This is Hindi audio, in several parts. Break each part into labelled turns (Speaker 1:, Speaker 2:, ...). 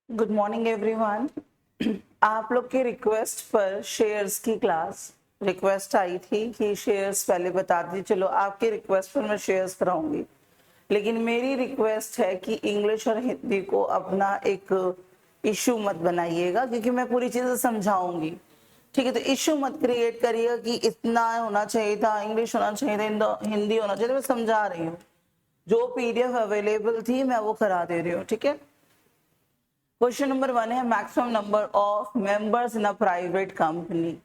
Speaker 1: Good morning everyone. आप लोग की रिक्वेस्ट पर शेयर्स की क्लास रिक्वेस्ट आई थी कि शेयर्स पहले बता दी। चलो आपकी रिक्वेस्ट पर मैं शेयर्स कराऊंगी, लेकिन मेरी रिक्वेस्ट है कि इंग्लिश और हिंदी को अपना एक इशू मत बनाइएगा, क्योंकि मैं पूरी चीजें समझाऊंगी। ठीक है, तो इशू मत क्रिएट करिएगा कि इतना होना चाहिए था, इंग्लिश होना चाहिए था, हिंदी होना चाहिए था। मैं समझा रही हूँ, जो पीडीएफ अवेलेबल थी मैं वो करा दे रही हूँ। ठीक है, क्वेश्चन नंबर 1 है maximum number of members in a private company.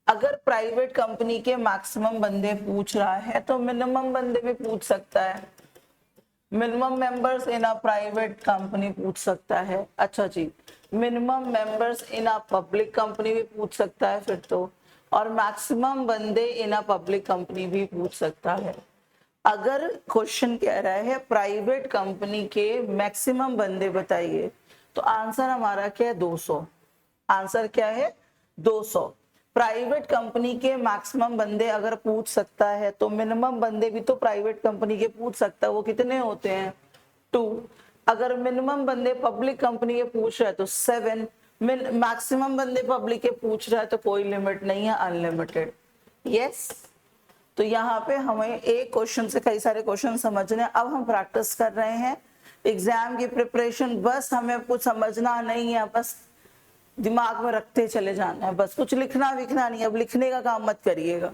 Speaker 1: अगर प्राइवेट कंपनी के मैक्सिमम बंदे पूछ रहा है तो मिनिमम बंदे भी पूछ सकता है। Minimum members in a private company पूछ सकता है। अच्छा जी, minimum members in a public company भी पूछ सकता है फिर तो, और मैक्सिमम बंदे इन अ पब्लिक कंपनी भी पूछ सकता है। अगर क्वेश्चन कह रहा है प्राइवेट कंपनी के मैक्सिमम बंदे बताइए, तो आंसर हमारा क्या है? 200। आंसर क्या है? 200। प्राइवेट कंपनी के मैक्सिमम बंदे अगर पूछ सकता है तो मिनिमम बंदे भी तो प्राइवेट कंपनी के पूछ सकता है। वो कितने होते हैं? 2। अगर मिनिमम बंदे पब्लिक कंपनी के पूछ रहे हैं तो 7। मैक्सिमम बंदे पब्लिक के पूछ रहा है तो कोई लिमिट नहीं है, अनलिमिटेड। यस। तो यहाँ पे हमें एक क्वेश्चन से कई सारे क्वेश्चन समझने। अब हम प्रैक्टिस कर रहे हैं एग्जाम की प्रिपरेशन। बस हमें कुछ समझना नहीं है, बस दिमाग में रखते चले जाना है, बस कुछ लिखना विखना नहीं। अब लिखने का काम मत करिएगा।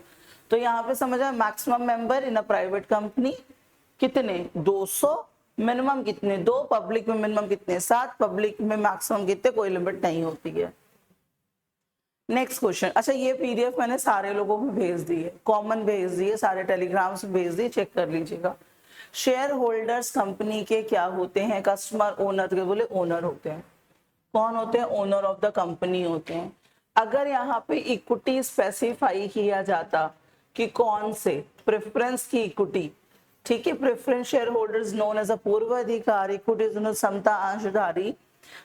Speaker 1: तो यहाँ पे समझ आए, maximum member in a private company कितने? 200। मिनिमम कितने? 2। पब्लिक में मिनिमम कितने? 7। पब्लिक में मैक्सिमम कितने? कोई लिमिट नहीं होती है। Next question. अच्छा, ये पीडीएफ मैंने सारे लोगों को भेज दी है, कॉमन भेज दी है, सारे टेलीग्राम से भेज दी, चेक कर लीजिएगा। शेयर होल्डर्स कंपनी के क्या होते हैं? कस्टमर ओनर के बोले ओनर होते हैं। कौन होते हैं? ओनर ऑफ द कंपनी होते हैं। अगर यहाँ पे इक्विटी स्पेसिफाई किया जाता कि कौन से, प्रेफरेंस की इक्विटी, ठीक है, preference share holders known as a पूर्व अधिकारी, इक्विटी समता अंशधारी।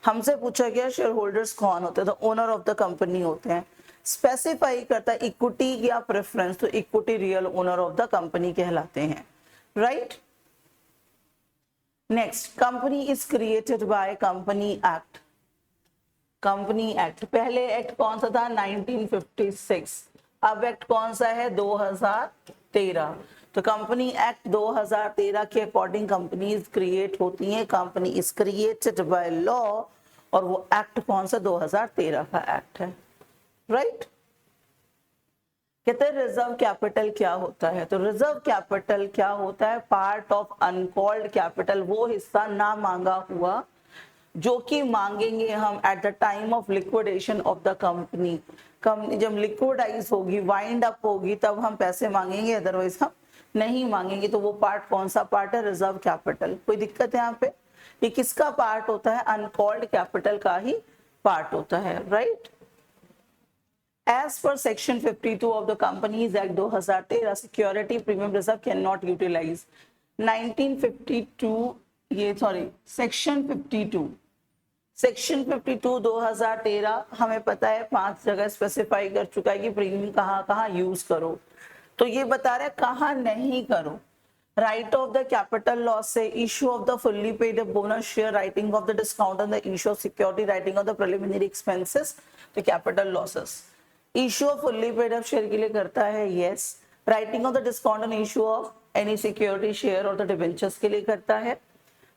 Speaker 1: हमसे पूछा गया शेयर होल्डर्स कौन होते हैं, तो ओनर ऑफ द कंपनी होते हैं। स्पेसिफाई करता है इक्विटी या प्रेफरेंस, तो equity real owner of the company कहलाते हैं। Right. Next, company is created by company act. Company act, पहले एक्ट कौन सा था? 1956। अब एक्ट कौन सा है? 2013। तो कंपनी एक्ट 2013 के अकॉर्डिंग कंपनीज क्रिएट होती हैं। Company is created by law, और वो एक्ट कौन सा? 2013 का एक्ट है। राइट। कहते हैं रिजर्व कैपिटल क्या होता है? तो रिजर्व कैपिटल क्या होता है? पार्ट ऑफ अनकॉल्ड कैपिटल, वो हिस्सा ना मांगा हुआ जो कि मांगेंगे हम at the time of liquidation of the company. Company जब लिक्विडाइज होगी, वाइंड अप होगी, तब हम पैसे मांगेंगे, अदरवाइज हम नहीं मांगेंगे। तो वो पार्ट कौन सा पार्ट है? Reserve capital. कोई दिक्कत है यहाँ पे? ये किसका पार्ट होता है? अनकॉल्ड कैपिटल का ही पार्ट होता है। Right. As per section 52 of the Companies Act 2013, security premium reserve cannot utilize 1952, ये सॉरी सेक्शन 52, सेक्शन 52 2013 हमें पता है 5 जगह स्पेसिफाई कर चुका है कि प्रीमियम कहाँ कहाँ यूज करो। तो ये बता रहा है कहाँ नहीं करो। Write off the capital loss से, issue of the fully paid bonus share, writing off the discount on the issue of security, writing off the preliminary expenses, the capital losses. Issue of fully paid up share के लिए करता है yes. Writing off the discount on issue of any security share और द डिबेंचर्स के लिए करता है।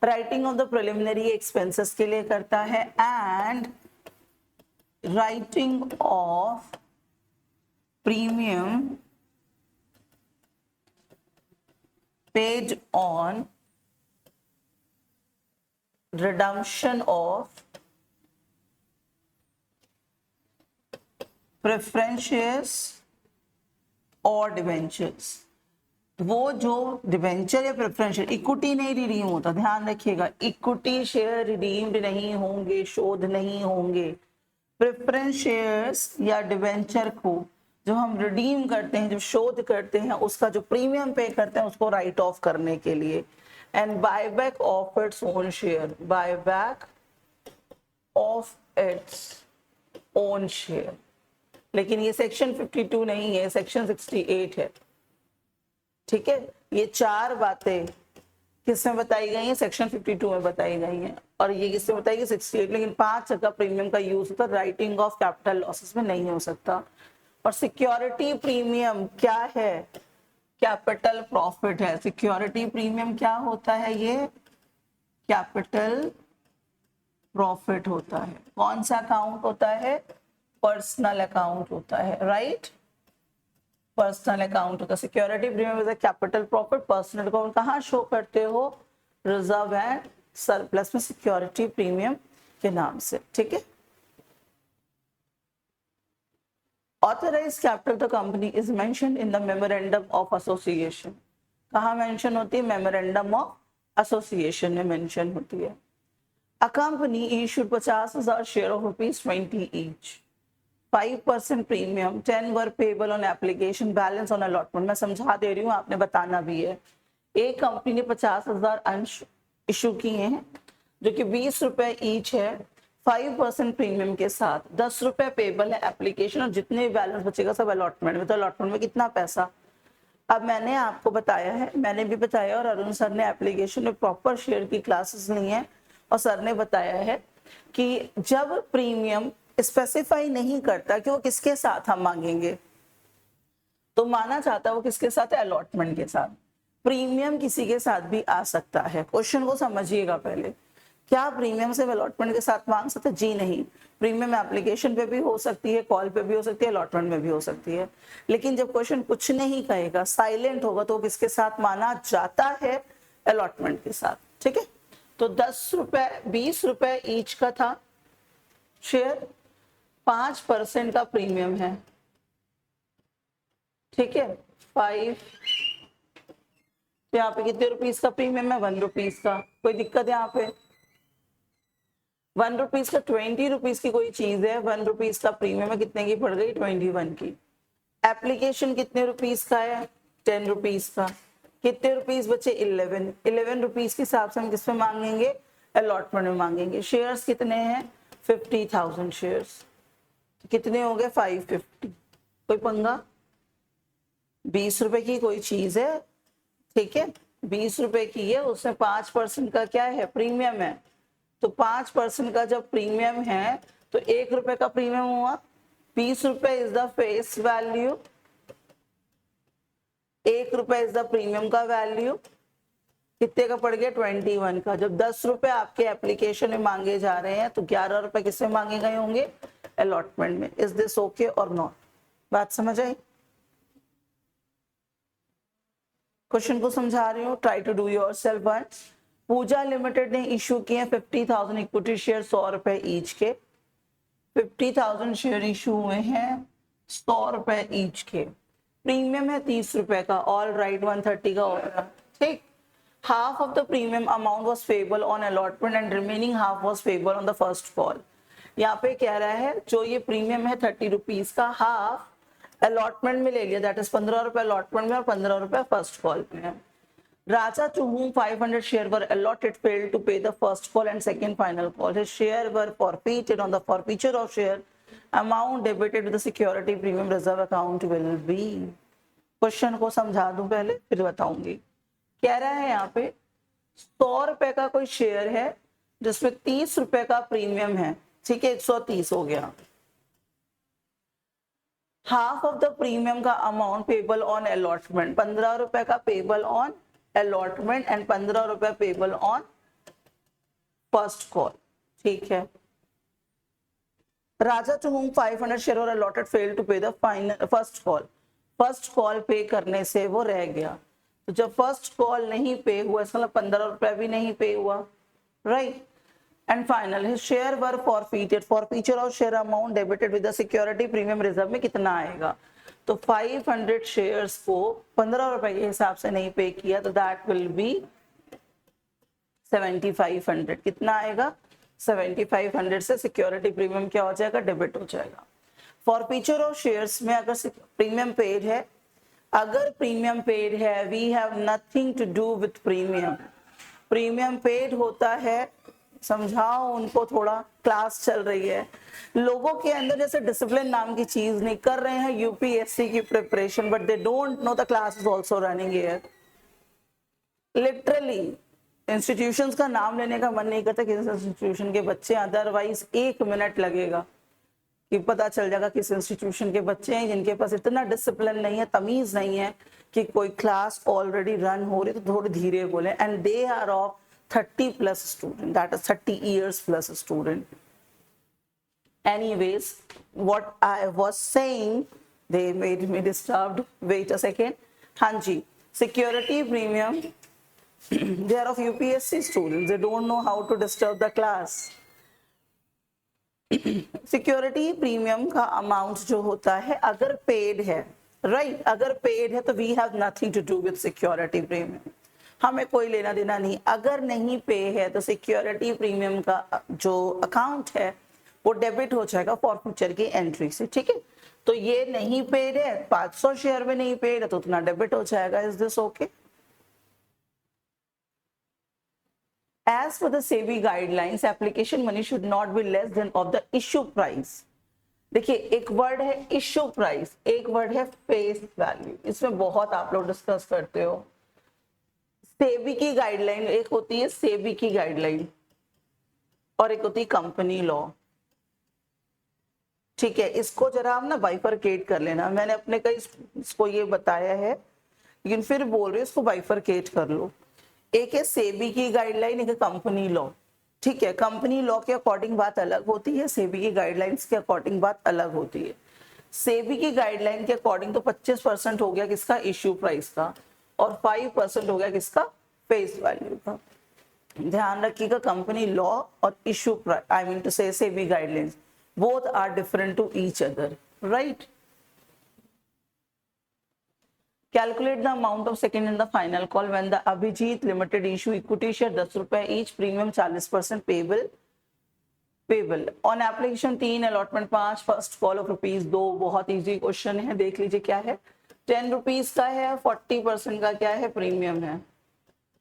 Speaker 1: Writing off the preliminary expenses के लिए करता है। And writing of premium paid on redemption of preference shares और डिबेंचर्स। वो जो डिबेंचर या प्रेफरेंस शेयर, इक्विटी नहीं रिडीम होता, ध्यान रखिएगा। इक्विटी शेयर रिडीम्ड नहीं होंगे, शोध नहीं होंगे। प्रेफरेंस शेयर्स या डिबेंचर को जो हम रिडीम करते हैं, जो शोध करते हैं, उसका जो प्रीमियम पे करते हैं उसको राइट ऑफ करने के लिए। And buyback of its own share, buyback of its own share. लेकिन ये सेक्शन 52 नहीं है, सेक्शन 68 है। ठीक है, ये 4 बातें किसमें बताई गई हैं? सेक्शन 52 में बताई गई हैं। और ये किससे होता है कि 68, लेकिन 5 का प्रीमियम का यूज होता है, राइटिंग ऑफ कैपिटल लॉसेस में नहीं हो सकता। और सिक्योरिटी प्रीमियम क्या है? कैपिटल प्रॉफिट है। सिक्योरिटी प्रीमियम क्या होता है? ये कैपिटल प्रॉफिट होता है। कौन सा अकाउंट होता है? पर्सनल अकाउंट होता है, राइट? पर्सनल अकाउंट होता है। Security premium is a capital profit. Personal account कहाँ शो करते हो? रिजर्व एंड सरप्लस में सिक्योरिटी प्रीमियम के नाम से, ठीक है। Authorized capital of the company is mentioned in the memorandum of association. कहाँ मेंशन होती है? मेमोरेंडम ऑफ एसोसिएशन में मेंशन होती है। A company issued 50,000 share of ₹20 each. 5% premium, 10 were payable on application, balance on allotment. मैं समझा दे रही हूँ, आपने बताना भी है। एक कंपनी ने 50,000 अंश इशू किए हैं जो कि ₹20 ईच है, 5% प्रीमियम के साथ। ₹10 पेबल है एप्लीकेशन, और जितने बैलेंस बचेगा सब अलॉटमेंट में। तो अलॉटमेंट में कितना पैसा? अब मैंने आपको बताया है, मैंने भी बताया, और अरुण सर ने एप्लीकेशन में प्रॉपर शेयर की क्लासेस ली हैं, और सर ने बताया है कि जब प्रीमियम स्पेसिफाई नहीं करता कि वो किसके साथ हम मांगेंगे, तो माना चाहता है वो किसके साथ है? अलॉटमेंट के साथ। प्रीमियम किसी के साथ भी आ सकता है। क्वेश्चन को समझिएगा पहले। क्या प्रीमियम से अलॉटमेंट के साथ मांग सकते? जी नहीं। प्रीमियम एप्लीकेशन पे भी हो सकती है, कॉल पे भी हो सकती है, अलॉटमेंट में भी हो सकती है। लेकिन जब क्वेश्चन कुछ नहीं कहेगा, साइलेंट होगा, तो किसके साथ माना जाता है? अलॉटमेंट के साथ, ठीक है। तो ₹10 ₹20 ईच का था शेयर, 5% का प्रीमियम है, ठीक है। 5, तो यहाँ पे कितने रुपीस का प्रीमियम है? ₹1 का। कोई दिक्कत यहाँ पे? ₹1 का 20 रुपीज की कोई चीज है, ₹1 का प्रीमियम है, कितने की पड़ गई? 21 की। एप्लीकेशन कितने रुपीस का है? 10 रुपीज का। कितने रुपीस बचे? 11 रुपीस के हिसाब से हम किस में मांगेंगे? अलॉटमेंट में मांगेंगे। शेयर्स कितने हैं? 50,000 शेयर्स। कितने हो गए? 550। कोई पंगा? ₹20 की कोई चीज है, ठीक है, ₹20 की है, उसमें 5% का क्या है? प्रीमियम है। तो 5% का जब प्रीमियम है तो ₹1 का प्रीमियम हुआ। ₹20 is the face value, ₹1 is the premium का वैल्यू। कितने का पड़ गया? 21 का। जब ₹10 आपके एप्लीकेशन में मांगे जा रहे हैं तो ₹11 किससे मांगे गए होंगे? अलॉटमेंट में। इज दिस ओके और नॉट? बात समझ आई? क्वेश्चन को समझा रही हूँ, try to do yourself once. Pooja limited ने इशू किए 50,000 इक्विटी शेयर, ₹100 ईच के। 50,000 शेयर इशू हुए हैं, ₹100 ईच के। प्रीमियम है ₹30 का। ऑल राइट, 130 का ऑर्डर, ठीक। Half of the premium amount was payable on allotment and remaining half was payable on the first call. यहाँ पे कह रहा है जो ये प्रीमियम है ₹30 का, हाफ अलॉटमेंट में ले लिया, दैट इज ₹15 अलॉटमेंट में और ₹15 फर्स्ट कॉल में है। Raja, to whom 500 shares were allotted, failed to pay the first call and second final call. His share were forfeited. On the forfeiture of share, amount debited with the security premium reserve account will be. Question को समझा दूं पहले, फिर बताऊंगी। कह रहा है यहाँ पे ₹100 का कोई शेयर है जिसमें ₹30 का प्रीमियम है, ठीक है, 130 हो गया। हाफ ऑफ द प्रीमियम का अमाउंट पेबल ऑन अलॉटमेंट, ₹15 का payable on allotment and ₹15 payable on first call, ठीक है। राजा टू हुम 500 शेयर और अलॉटेड फेल टू पे the final first call. First call पे करने से वो रह गया, तो जब फर्स्ट कॉल नहीं पे हुआ, इसका मतलब ₹15 भी नहीं पे हुआ, right. And final his share were forfeited. Forfeiture of share amount debited with the security premium reserve में कितना आएगा? तो 500 शेयर्स को ₹15 के हिसाब से नहीं पे किया, तो दैट विल बी 7500। कितना आएगा? 7500 से सिक्योरिटी प्रीमियम क्या हो जाएगा? डेबिट हो जाएगा। फॉरफीचर ऑफ शेयर्स में अगर प्रीमियम पेड है, अगर प्रीमियम पेड है, we have nothing to do with premium. Premium paid होता है, समझाओ उनको, थोड़ा क्लास चल रही है। लोगों के अंदर जैसे डिसिप्लिन नाम की चीज नहीं, कर रहे हैं यूपीएससी की preparation, but they don't know the class is also running here. Literally institutions का नाम लेने का मन नहीं करता किस इंस्टीट्यूशन के बच्चे, अदरवाइज 1 मिनट लगेगा कि पता चल जाएगा किस इंस्टीट्यूशन के बच्चे हैं जिनके पास इतना डिसिप्लिन नहीं है, तमीज नहीं है कि कोई क्लास ऑलरेडी रन हो रही तो थोड़ी धीरे बोले, and they are of 30+ student, that is 30 years plus student. Anyways, what I was saying, they made me disturbed. Wait a second. हाँ जी, security premium. They are of UPSC students. They don't know how to disturb the class. Security premium का अमाउंट जो होता है अगर पेड है, राइट, अगर पेड है तो we have nothing to do with security premium, हमें कोई लेना देना नहीं. अगर नहीं पे है तो सिक्योरिटी प्रीमियम का जो अकाउंट है वो डेबिट हो जाएगा फॉरफीचर की एंट्री से. ठीक है, तो ये नहीं पेड है, 500 शेयर में नहीं पेड है तो उतना डेबिट हो जाएगा. Is this okay? As per the SEBI guidelines, application money should not be less than of the issue price. देखिए, एक वर्ड है इश्यू प्राइस, एक वर्ड है फेस वैल्यू. इसमें बहुत आप लोग डिस्कस करते हो. सेबी की गाइडलाइन, एक होती है सेबी की गाइडलाइन और एक होती है कंपनी लॉ. ठीक है, इसको जरा आप ना बाइफरकेट कर लेना. मैंने अपने कई इसको ये बताया है लेकिन फिर बोल रही हूँ इसको बाइफरकेट कर लो. एक है सेबी की गाइडलाइन, एक है कंपनी लॉ. ठीक है, कंपनी लॉ के अकॉर्डिंग बात अलग होती है, सेबी की गाइडलाइंस के अकॉर्डिंग बात अलग होती है. सेबी की गाइडलाइन के अकॉर्डिंग तो 25% हो गया किसका, इश्यू प्राइस का, और 5% हो गया किसका, फेस वैल्यू का. ध्यान रखिएगा, कंपनी लॉ और issue price, I mean to say SEBI guidelines, both are different to each other, right? Calculate the amount of second in the final call when the Abhijit Limited issue equity share 10 रुपए each, premium 40% payable on application 3, allotment 5, first call of rupees 2. बहुत easy क्वेश्चन है, देख लीजिए क्या है. 10 रुपीज का है, 40% का क्या है, प्रीमियम है.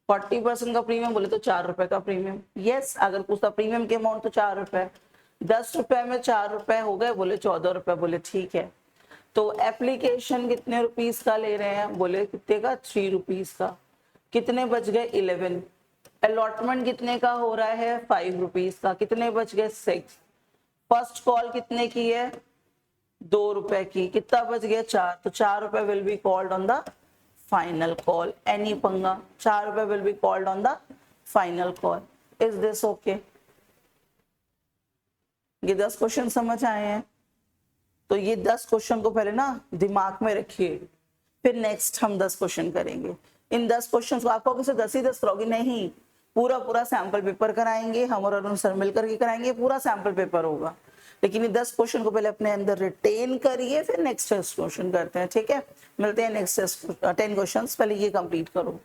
Speaker 1: 40% का प्रीमियम बोले तो 4 रुपए का प्रीमियम. यस, अगर पूछता प्रीमियम के अमाउंट तो 4 रुपए, 10 रुपए में 4 रुपए हो गए, बोले 14 रुपए, बोले ठीक है. तो एप्लीकेशन कितने रुपीस का ले रहे हैं, बोले कितने का, 3 रुपीस का. कितने बच गए, 11. अलॉटमेंट कितने का हो रहा है, 5 रुपीस का. कितने बच गए, 6. फर्स्ट कॉल कितने की है, 2 रुपए की. कितना बच गया, 4. तो 4 रुपए will be called on the final call. Any पंगा, 4 रुपए will be called on the final call. Is this okay? ये 10 क्वेश्चन समझ आए हैं? तो ये 10 क्वेश्चन को पहले ना दिमाग में रखिए, फिर नेक्स्ट हम 10 क्वेश्चन करेंगे. इन 10 क्वेश्चन को आपको किसी 10 ही 10 करोगे नहीं, पूरा सैंपल पेपर कराएंगे हम और अरुण सर मिलकर के कराएंगे. पूरा सैंपल पेपर होगा, लेकिन ये 10 क्वेश्चन को पहले अपने अंदर रिटेन करिए, फिर नेक्स्ट क्वेश्चन करते हैं. ठीक है, मिलते हैं नेक्स्ट 10 क्वेश्चन. पहले ये कंप्लीट करो.